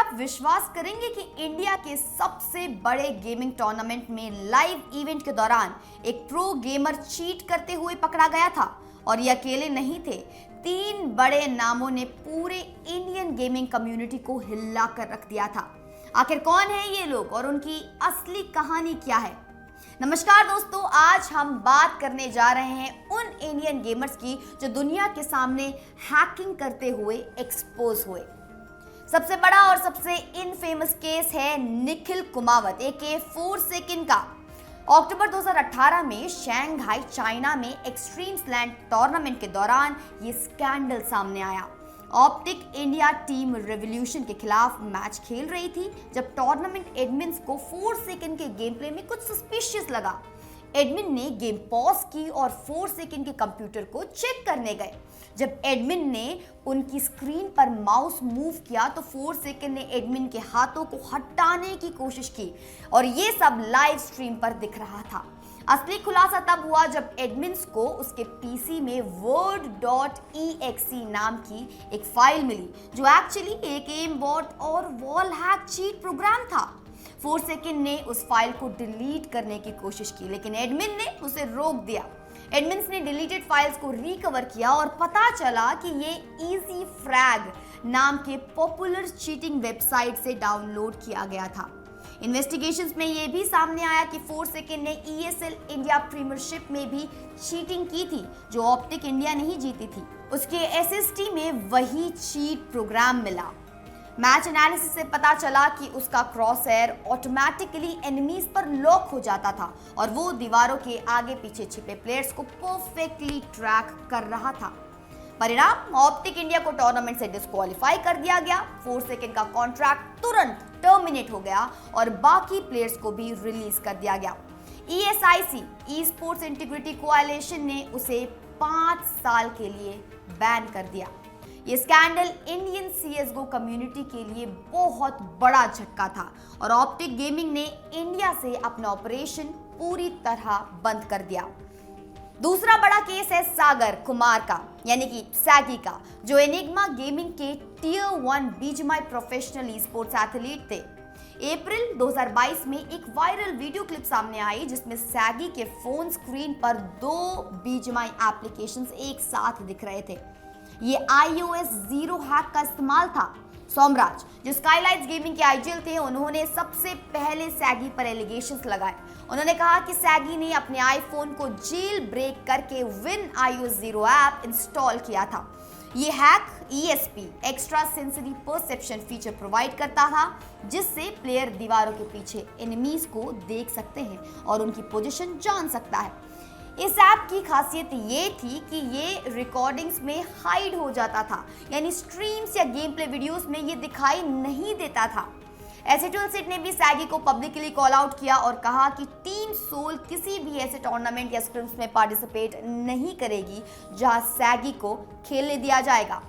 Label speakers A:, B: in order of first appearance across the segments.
A: आप विश्वास करेंगे कि इंडिया के सबसे बड़े गेमिंग टूर्नामेंट में लाइव इवेंट के दौरान एक प्रो गेमर चीट करते हुए पकड़ा गया था। और ये अकेले नहीं थे, 3 बड़े नामों ने पूरे इंडियन गेमिंग कम्युनिटी को हिला कर रख दिया था। आखिर कौन है ये लोग और उनकी असली कहानी क्या है? नमस्कार दोस्तों, आज हम बात करने जा रहे हैं उन इंडियन गेमर्स की जो दुनिया के सामने हैकिंग करते हुए एक्सपोज हुए। सबसे बड़ा और सबसे इनफेमस केस है निखिल कुमावत एके फोरसेकन का। अक्टूबर 2018 में शंघाई चाइना में एक्सट्रीम स्लैम टूर्नामेंट के दौरान ये स्कैंडल सामने आया। ऑप्टिक इंडिया टीम रेवोल्यूशन के खिलाफ मैच खेल रही थी जब टूर्नामेंट एडमिन्स को फोरसेकन के गेम प्ले में कुछ सस्पिशियस लगा। एडमिन ने गेम पॉज की और फोरसेकन के कंप्यूटर को चेक करने गए। जब एडमिन ने उनकी स्क्रीन पर माउस मूव किया तो फोरसेकन ने एडमिन के हाथों को हटाने की कोशिश की और ये सब लाइव स्ट्रीम पर दिख रहा था। असली खुलासा तब हुआ जब एडमिन्स को उसके पीसी में word.exe नाम की एक फाइल मिली जो एक्चुअली एक एम बॉट और वॉल हैक चीट प्रोग्राम था। फोरसेकन ने उस फाइल को डिलीट करने की कोशिश की लेकिन एडमिन ने उसे रोक दिया। एडमिन्स ने डिलीटेड फाइल्स को रिकवर किया और पता चला कि ये इजी फ्रैग नाम के पॉपुलर चीटिंग वेबसाइट से डाउनलोड किया गया था। इन्वेस्टिगेशंस में ये भी सामने आया कि फोरसेकन ने ESL इंडिया प्रीमियरशिप में भी चीटिंग की थी जो ऑप्टिक इंडिया नहीं जीती थी। उसके SSD में वही चीट प्रोग्राम मिला। मैच एनालिसिस से पता चला कि उसका क्रॉसहेयर ऑटोमेटिकली एनिमीज पर लॉक हो जाता था और वो दीवारों के आगे पीछे छिपे प्लेयर्स को परफेक्टली ट्रैक कर रहा था। परिणाम, ऑप्टिक इंडिया को टूर्नामेंट से डिस्क्वालीफाई कर दिया गया। फोरसेकन का कॉन्ट्रैक्ट तुरंत टर्मिनेट हो गया और बाकी प्लेयर्स को भी रिलीज कर दिया गया। ESIC स्पोर्ट्स इंटीग्रिटी कोएलिशन ने उसे 5 साल के लिए बैन कर दिया। ये स्कैंडल इंडियन CSGO कम्युनिटी के लिए बहुत बड़ा झटका था और ऑप्टिक गेमिंग ने इंडिया से अपना ऑपरेशन पूरी तरह बंद कर दिया। दूसरा बड़ा केस है सागर कुमार का, यानी कि सैगी का, जो एनिग्मा गेमिंग के Tier 1 BGMI professional sports athlete थे। अप्रैल 2022 में एक वायरल वीडियो क्लिप सामने आई जिसमें सैगी के फोन स्क्रीन पर 2 BGMI एप्लीकेशंस एक साथ दिख रहे थे। ये iOS 0 हैक का इस्तेमाल था। सोमराज, जो स्काईलाइट्स गेमिंग के IGL थे, उन्होंने सबसे पहले सैगी पर एलिगेशंस लगाए। उन्होंने कहा कि सैगी ने अपने आईफोन को जेल ब्रेक करके विन iOS 0 ऐप इंस्टॉल किया था। ये hack ESP extra sensory perception feature provide करता था जिससे प्लेयर दीवारों के पीछे एनिमीज को देख सकते हैं और उनकी पोजीशन जान सकता है। इस ऐप की खासियत ये थी कि ये रिकॉर्डिंग्स में हाइड हो जाता था, यानी स्ट्रीम्स या गेम प्ले वीडियोस में ये दिखाई नहीं देता था। एसेटोलसेट ने भी सैगी को पब्लिकली कॉल आउट किया और कहा कि टीम सोल किसी भी ऐसे टूर्नामेंट या स्क्रिम्स में पार्टिसिपेट नहीं करेगी जहां सैगी को खेलने दिया जाएगा।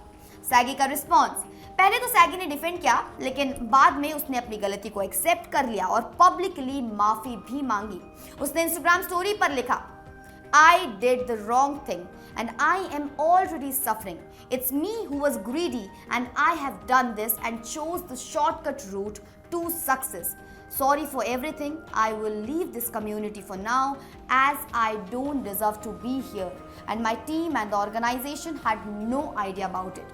A: सैगी का रिस्पॉन्स, पहले तो सैगी ने डिफेंड किया लेकिन बाद में उसने अपनी गलती को एक्सेप्ट कर लिया और पब्लिकली माफी भी मांगी। उसने इंस्टाग्राम स्टोरी पर लिखा, I did the wrong thing and I am already suffering. It's me who was greedy and I have done this and chose the shortcut route to success. Sorry for everything. I will leave this community for now as I don't deserve to be here and my team and the organization had no idea about it.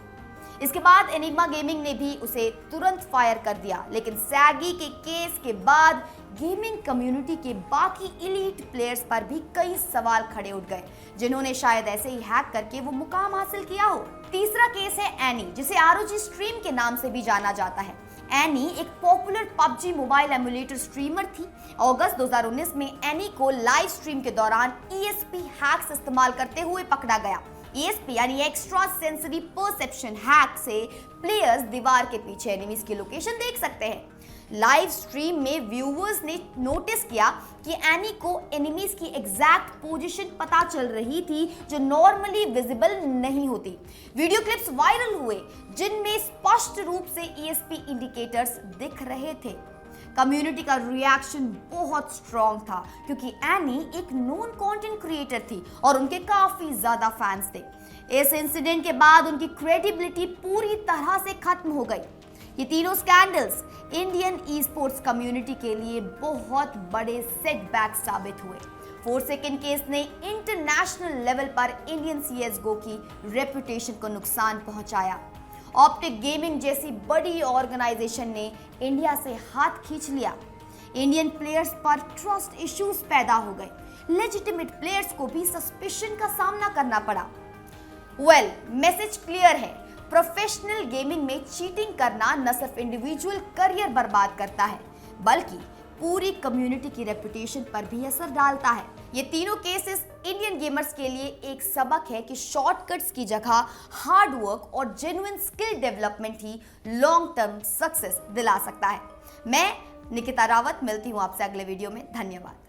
A: इसके बाद enigma gaming ने भी उसे तुरंत fire कर दिया लेकिन saggy के केस के बाद गेमिंग कम्युनिटी के बाकी इलीट प्लेयर्स पर भी कई सवाल खड़े उठ गए जिन्होंने शायद ऐसे ही हैक करके वो मुकाम हासिल किया हो। तीसरा केस है एनी, जिसे ROG स्ट्रीम के नाम से भी जाना जाता है। एनी एक popular PUBG mobile emulator streamer थी। अगस्त 2019 में एनी को लाइव स्ट्रीम के दौरान ESP हैक्स इस्तेमाल करते हुए पकड़ा गया। ESP यानी एक्स्ट्रा सेंसरी परसेप्शन हैक से प्लेयर्स दीवार के पीछे एनिमीज की लोकेशन देख सकते हैं। लाइव स्ट्रीम में व्यूअर्स ने नोटिस किया कि एनी को एनिमीज की एग्जैक्ट पोजीशन पता चल रही थी जो नॉर्मली विजिबल नहीं होती। वीडियो क्लिप्स वायरल हुए जिनमें स्पष्ट रूप से ESP इंडिकेटर्स दिख रहे थे। कम्युनिटी का रिएक्शन बहुत स्ट्रॉन्ग था क्योंकि एनी एक नोन कंटेंट क्रिएटर थी और उनके काफी ज्यादा फैंस थे। इस इंसिडेंट के बाद उनकी क्रेडिबिलिटी पूरी तरह से खत्म हो गई। ये तीनों scandals Indian e sports community के लिए बहुत बड़े सेटबैक साबित हुए। फोरसेकंड केस ने इंटरनेशनल लेवल पर इंडियन CSGO की रेपुटेशन को नुकसान पहुंचाया। ऑप्टिक गेमिंग जैसी बड़ी ऑर्गेनाइजेशन ने इंडिया से हाथ खींच लिया। इंडियन प्लेयर्स पर ट्रस्ट इश्यूज पैदा हो गए। लेजिटिमेट प्लेयर्स को भी सस्पिशन का सामना करना पड़ा। मैसेज क्लियर है, प्रोफेशनल गेमिंग में चीटिंग करना न सिर्फ इंडिविजुअल करियर बर्बाद करता है बल्कि पूरी कम्युनिटी की रेपुटेशन पर भी असर डालता है। ये तीनों केसेस इंडियन गेमर्स के लिए एक सबक है कि शॉर्टकट्स की जगह हार्ड वर्क और जेन्युइन स्किल डेवलपमेंट ही लॉन्ग टर्म सक्सेस दिला सकता है। मैं निकिता रावत मिलती हूँ आपसे अगले वीडियो में। धन्यवाद।